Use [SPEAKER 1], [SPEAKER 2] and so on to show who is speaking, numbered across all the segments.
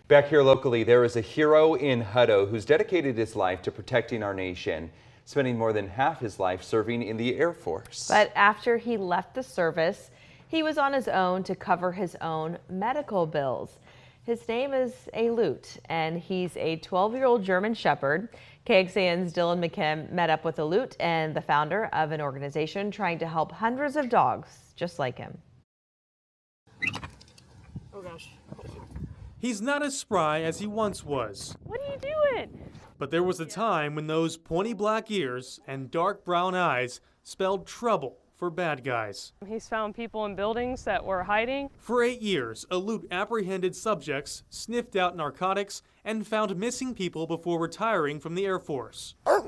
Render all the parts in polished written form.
[SPEAKER 1] Back here locally, there is a hero in Hutto who's dedicated his life to protecting our nation, spending more than half his life serving in the Air Force.
[SPEAKER 2] But after he left the service, he was on his own to cover his own medical bills. His name is Alut, and he's a 12-year-old German Shepherd. KXAN's Dylan McKim met up with Alut and the founder of an organization trying to help hundreds of dogs just like him.
[SPEAKER 3] Oh gosh.
[SPEAKER 4] He's not as spry as he once was.
[SPEAKER 3] What are you doing?
[SPEAKER 4] But there was a time when those pointy black ears and dark brown eyes spelled trouble for bad guys.
[SPEAKER 3] He's found people in buildings that were hiding.
[SPEAKER 4] For 8 years, Alut apprehended subjects, sniffed out narcotics, and found missing people before retiring from the Air Force.
[SPEAKER 3] Oh,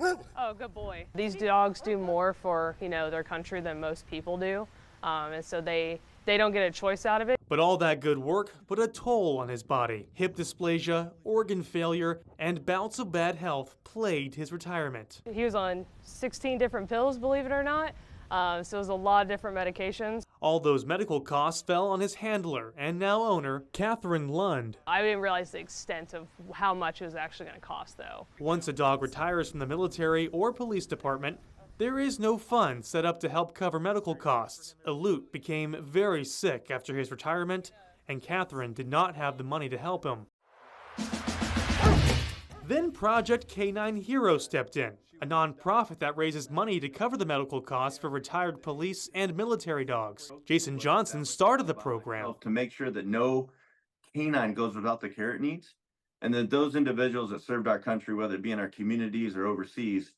[SPEAKER 3] good boy. These dogs do more for, their country than most people do. And so they don't get a choice out of it.
[SPEAKER 4] But all that good work put a toll on his body. Hip dysplasia, organ failure, and bouts of bad health plagued his retirement.
[SPEAKER 3] He was on 16 different pills, believe it or not. So it was a lot of different medications.
[SPEAKER 4] All those medical costs fell on his handler and now owner, Catherine Lund.
[SPEAKER 3] I didn't realize the extent of how much it was actually going to cost, though.
[SPEAKER 4] Once a dog retires from the military or police department, there is no fund set up to help cover medical costs. Alut became very sick after his retirement, and Catherine did not have the money to help him. Then Project K9 Hero stepped in, a nonprofit that raises money to cover the medical costs for retired police and military dogs. Jason Johnson started the program
[SPEAKER 5] to make sure that no canine goes without the care it needs, and that those individuals that served our country, whether it be in our communities or overseas,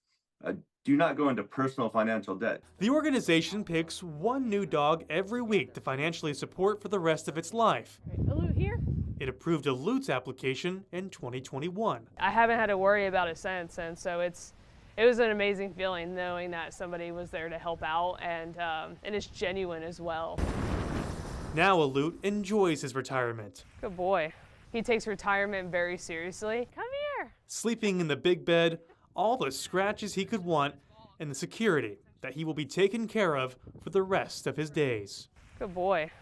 [SPEAKER 5] do not go into personal financial debt.
[SPEAKER 4] The organization picks one new dog every week to financially support for the rest of its life.
[SPEAKER 3] Alut here?
[SPEAKER 4] It approved Alut's application in 2021.
[SPEAKER 3] I haven't had to worry about it since, and so it was an amazing feeling knowing that somebody was there to help out, and it's genuine as well.
[SPEAKER 4] Now Alut enjoys his retirement.
[SPEAKER 3] Good boy. He takes retirement very seriously. Come here.
[SPEAKER 4] Sleeping in the big bed, all the scratches he could want, and the security that he will be taken care of for the rest of his days.
[SPEAKER 3] Good boy.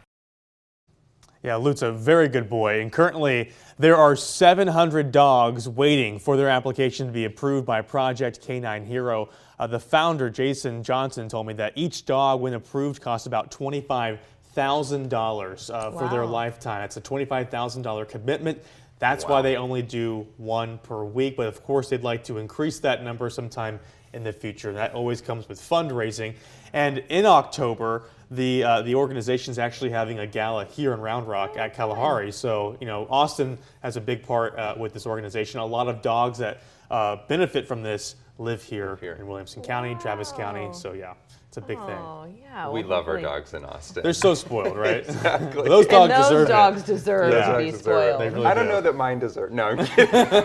[SPEAKER 6] Yeah, Alut's a very good boy, and currently there are 700 dogs waiting for their application to be approved by Project K9 Hero. The founder, Jason Johnson, told me that each dog, when approved, costs about $25,000 for their lifetime. It's a $25,000 commitment. That's why they only do one per week, but of course they'd like to increase that number sometime in the future. That always comes with fundraising. And in October, the organization is actually having a gala here in Round Rock at Kalahari. So, Austin has a big part with this organization. A lot of dogs that benefit from this live here in Williamson County, Travis County. So, yeah, it's a big thing.
[SPEAKER 2] Yeah,
[SPEAKER 1] We love our dogs in Austin.
[SPEAKER 6] They're so spoiled, right?
[SPEAKER 1] Exactly.
[SPEAKER 6] Those dogs
[SPEAKER 2] and those
[SPEAKER 6] deserve
[SPEAKER 2] dogs
[SPEAKER 6] it.
[SPEAKER 2] deserve to be spoiled.
[SPEAKER 6] They really
[SPEAKER 1] I don't
[SPEAKER 6] do.
[SPEAKER 1] know that mine deserve. No, I'm kidding.